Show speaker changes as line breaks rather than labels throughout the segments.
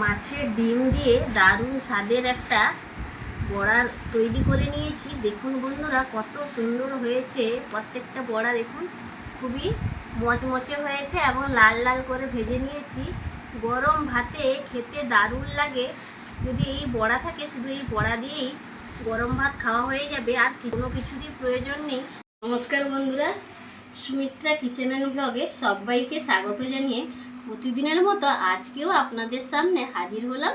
মাছের ডিম দিয়ে দারুণ স্বাদের একটা বড়া তৈরি করে নিয়েছি। দেখুন বন্ধুরা, কত সুন্দর হয়েছে। প্রত্যেকটা বড়া দেখুন খুবই মচমচে হয়েছে এবং লাল লাল করে ভেজে নিয়েছি। গরম ভাতে খেতে দারুণ লাগে। যদি এই বড়া থাকে, শুধু এই বড়া দিয়েই গরম ভাত খাওয়া হয়ে যাবে, আর কোনো কিছুরই প্রয়োজন নেই। নমস্কার বন্ধুরা, সুমিত্রা কিচেন অ্যান্ড ব্লগে সবাইকে স্বাগত জানিয়ে প্রতিদিনের মতো আজকেও আপনাদের সামনে হাজির হলাম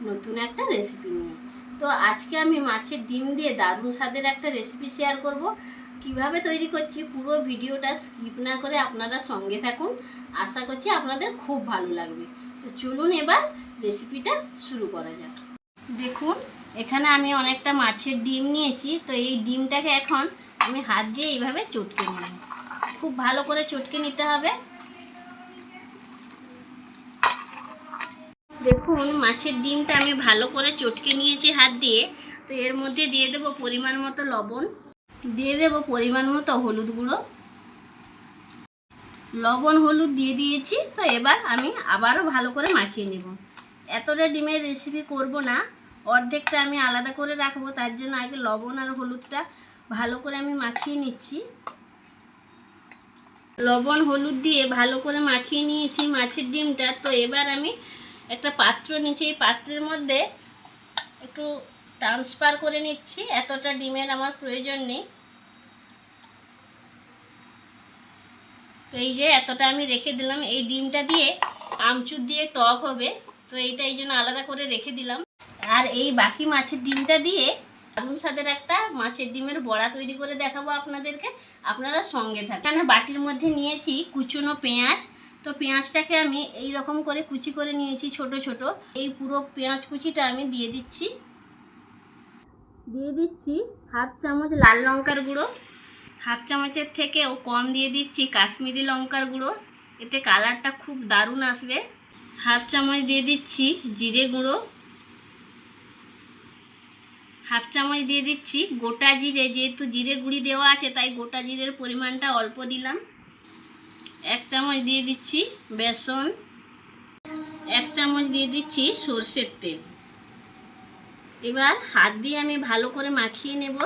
নতুন একটা রেসিপি নিয়ে। তো আজকে আমি মাছের ডিম দিয়ে দারুণ স্বাদের একটা রেসিপি শেয়ার করব। কিভাবে তৈরি করছি পুরো ভিডিওটা স্কিপ না করে আপনারা সঙ্গে থাকুন। আশা করছি আপনাদের খুব ভালো লাগবে। তো চলুন এবার রেসিপিটা শুরু করা যাক। দেখুন, এখানে আমি অনেকটা মাছের ডিম নিয়েছি। তো এই ডিমটাকে এখন আমি হাত দিয়ে এইভাবে চটকে নেব। খুব ভালো করে চটকে নিতে হবে। দেখুন, মাছের ডিমটা আমি ভালো করে চটকে নিয়েছি হাত দিয়ে। তো এর মধ্যে দিয়ে দেব পরিমাণ মতো লবণ, দিয়ে দেব পরিমাণ মতো হলুদ গুঁড়ো। লবণ হলুদ দিয়ে দিয়েছি। তো এবার আমি আবারও ভালো করে মাখিয়ে নেব। এতটা ডিমের রেসিপি করব না, অর্ধেকটা আমি আলাদা করে রাখবো। তার জন্য আগে লবণ আর হলুদটা ভালো করে আমি মাখিয়ে নিচ্ছি। লবণ হলুদ দিয়ে ভালো করে মাখিয়ে নিয়েছি মাছের ডিমটা। তো এবার আমি একটা পাত্র নিচ্ছি। এই পাত্রের মধ্যে একটু ট্রান্সফার করে নিচ্ছি। এতটা ডিমের আমার প্রয়োজন নেই। তো এই যে এতটা আমি রেখে দিলাম। এই ডিমটা দিয়ে আমচুর দিয়ে টক হবে, তো এইটা এই জন্য আলাদা করে রেখে দিলাম। আর এই বাকি মাছের ডিমটা দিয়ে দারুণ স্বাদের একটা মাছের ডিমের বড়া তৈরি করে দেখাবো আপনাদেরকে। আপনারা সঙ্গে থাকুন। এখানে বাটির মধ্যে নিয়েছি কুচনো পেঁয়াজ। তো পেঁয়াজটাকে আমি এই রকম করে কুচি করে নিয়েছি ছোট ছোট। এই পুরো পেঁয়াজ কুচিটা আমি দিয়ে দিচ্ছি। হাফ চামচ লাল লঙ্কার গুঁড়ো, হাফ চামচের থেকেও কম দিয়ে দিচ্ছি কাশ্মীরি লঙ্কার গুঁড়ো, এতে কালারটা খুব দারুণ আসবে। হাফ চামচ দিয়ে দিচ্ছি জিরে গুঁড়ো, হাফ চামচ দিয়ে দিচ্ছি গোটা জিরে। যেহেতু জিরে গুঁড়ি দেওয়া আছে তাই গোটা জিরের পরিমাণটা অল্প দিলাম। এক চামচ দিয়ে দিচ্ছি বেসন, এক চামচ দিয়ে দিচ্ছি সর্ষের তেল। এবার হাত দিয়ে আমি ভালো করে মাখিয়ে নেব।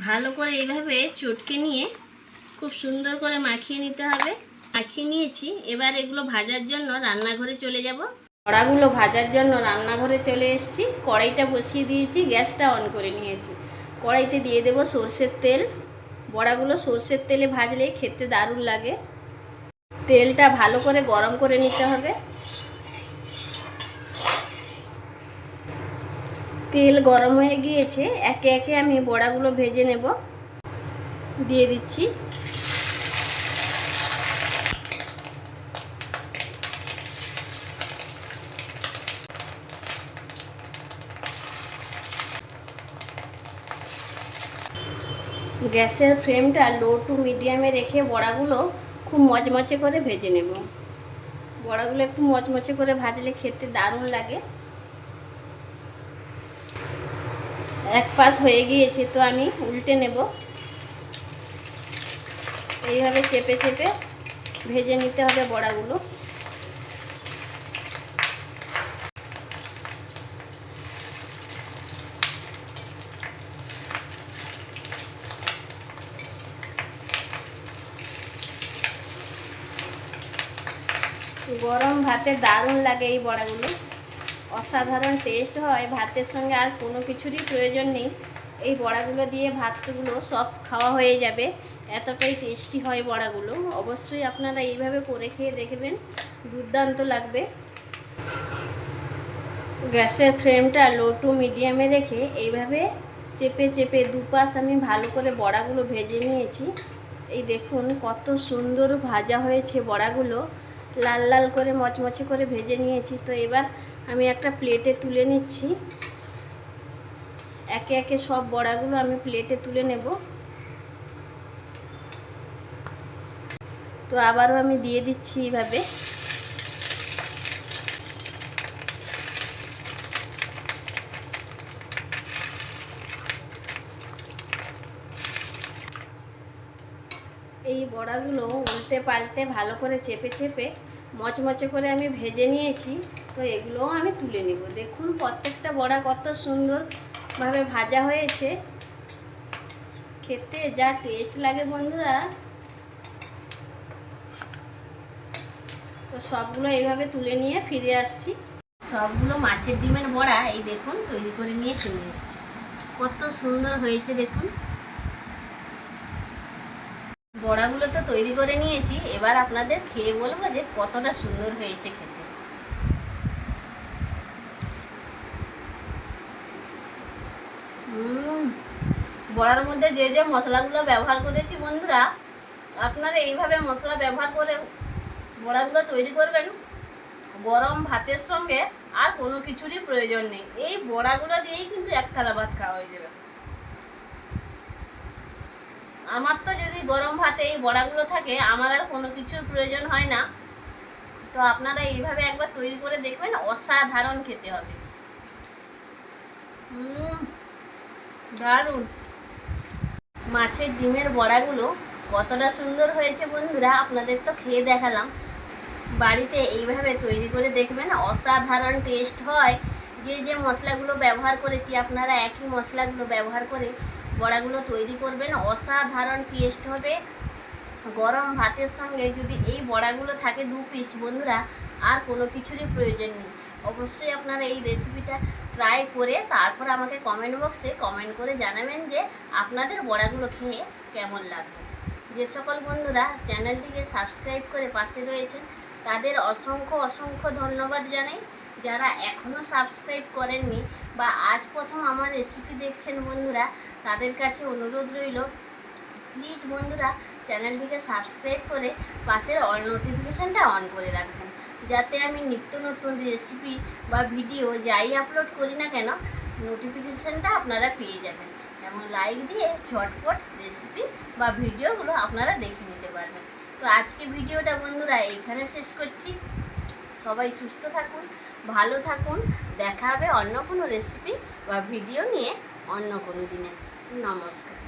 ভালো করে এইভাবে চটকে নিয়ে খুব সুন্দর করে মাখিয়ে নিতে হবে। মাখিয়ে নিয়েছি। এবার এগুলো ভাজার জন্য রান্নাঘরে চলে যাব। বড়াগুলো ভাজার জন্য রান্নাঘরে চলে এসেছি। কড়াইটা বসিয়ে দিয়েছি, গ্যাসটা অন করে নিয়েছি। কড়াইতে দিয়ে দেব সর্ষের তেল। বড়াগুলো সর্ষের তেলে ভাজলে খেতে দারুণ লাগে। তেলটা ভালো করে গরম করে নিতে হবে। তেল গরম হয়ে গিয়েছে, একে একে আমি বড়াগুলো ভেজে নেব। দিয়ে দিচ্ছি। গ্যাসের ফ্লেমটা লো টু মিডিয়ামে রেখে বড়াগুলো খুব মচমচে করে ভেজে নেব। বড়াগুলো একটু মচমচে করে ভাজলে খেতে দারুণ লাগে। এক পাশ হয়ে গিয়েছে, তো আমি উল্টে নেব। এইভাবে চেপে চেপে ভেজে নিতে হবে বড়াগুলো। গরম ভাতে দারুণ লাগে এই বড়াগুলো, অসাধারণ টেস্ট হয়। ভাতের সঙ্গে আর কোনো কিছুরই প্রয়োজন নেই। এই বড়াগুলো দিয়ে ভাতগুলো সব খাওয়া হয়ে যাবে, এতটাই টেস্টি হয় বড়াগুলো। অবশ্যই আপনারা এইভাবে করে খেয়ে দেখবেন, দুর্দান্ত লাগবে। গ্যাসের ফ্লেমটা লো টু মিডিয়ামে রেখে এইভাবে চেপে চেপে দুপাশ আমি ভালো করে বড়াগুলো ভেজে নিয়েছি। এই দেখুন কত সুন্দর ভাজা হয়েছে বড়াগুলো, লাল লাল করে মচমচে করে ভেজে নিয়েছি। তো এবার আমি একটা প্লেটে তুলে নিচ্ছি। একে একে সব বড়াগুলো আমি প্লেটে তুলে নেব। তো আবারও আমি দিয়ে দিচ্ছি এইভাবে। এই বড়াগুলো উল্টে পাল্টে ভালো করে চেপে চেপে মচমচে করে আমি ভেজে নিয়েছি। তো এগুলোও আমি তুলে নেব। দেখুন প্রত্যেকটা বড়া কত সুন্দরভাবে ভাজা হয়েছে, খেতে যা টেস্ট লাগে বন্ধুরা। তো সবগুলো এইভাবে তুলে নিয়ে ফিরে আসছি। সবগুলো মাছের ডিমের বড়া এই দেখুন তৈরি করে নিয়ে চলে এসেছি। কত সুন্দর হয়েছে দেখুন। বড়াগুলো তো তৈরি করে নিয়েছি, এবার আপনাদের খেয়ে বলবো যে কতটা সুন্দর হয়েছে খেতে। বড়ার মধ্যে যে যে মশলাগুলো ব্যবহার করেছি বন্ধুরা, আপনারা এইভাবে মশলা ব্যবহার করে বড়াগুলো তৈরি করবেন। গরম ভাতের সঙ্গে আর কোনো কিছুরই প্রয়োজন নেই, এই বড়াগুলো দিয়েই কিন্তু এক থালা ভাত খাওয়া হয়ে যাবে। আমার তো যদি গরম ভাতে এই বড়াগুলো থাকে আমার আর কোনো কিছুর প্রয়োজন হয় না। তো আপনারা এইভাবে একবার তৈরি করে দেখবেন, অসাধারণ খেতে হবে। দারুণ। মাছের ডিমের বড়াগুলো কতটা সুন্দর হয়েছে বন্ধুরা, আপনাদের তো খেয়ে দেখালাম। বাড়িতে এইভাবে তৈরি করে দেখবেন, অসাধারণ টেস্ট হয়। যে যে মশলাগুলো ব্যবহার করেছি আপনারা একই মশলাগুলো ব্যবহার করে বড়াগুলো তৈরি করবেন, অসাধারণ টেস্ট হবে। গরম ভাতের সঙ্গে যদি এই বড়াগুলো থাকে 2 পিস বন্ধুরা, আর কোনো কিছুরই প্রয়োজন নেই। অবশ্যই আপনারা এই রেসিপিটা ট্রাই করে তারপর আমাকে কমেন্ট বক্সে কমেন্ট করে জানাবেন যে আপনাদের বড়াগুলো খেয়ে কেমন লাগবে। যে সকল বন্ধুরা চ্যানেলটিকে সাবস্ক্রাইব করে পাশে রয়েছেন তাদের অসংখ্য অসংখ্য ধন্যবাদ জানাই। যারা এখনও সাবস্ক্রাইব করেননি বা আজ প্রথম আমার রেসিপি দেখছেন বন্ধুরা, তাদের কাছে অনুরোধ রইল প্লিজ বন্ধুরা চ্যানেলটিকে সাবস্ক্রাইব করে পাশের অল নোটিফিকেশানটা অন করে রাখবেন, যাতে আমি নিত্য নতুন রেসিপি বা ভিডিও যাই আপলোড করি না কেন নোটিফিকেশানটা আপনারা পেয়ে যাবেন। এবং লাইক দিয়ে ঝটপট রেসিপি বা ভিডিওগুলো আপনারা দেখে নিতে পারবেন। তো আজকে ভিডিওটা বন্ধুরা এইখানে শেষ করছি। সবাই সুস্থ থাকুন, ভালো থাকুন। দেখা হবে অন্য কোনো রেসিপি বা ভিডিও নিয়ে অন্য কোনো দিনে। নমস্কার।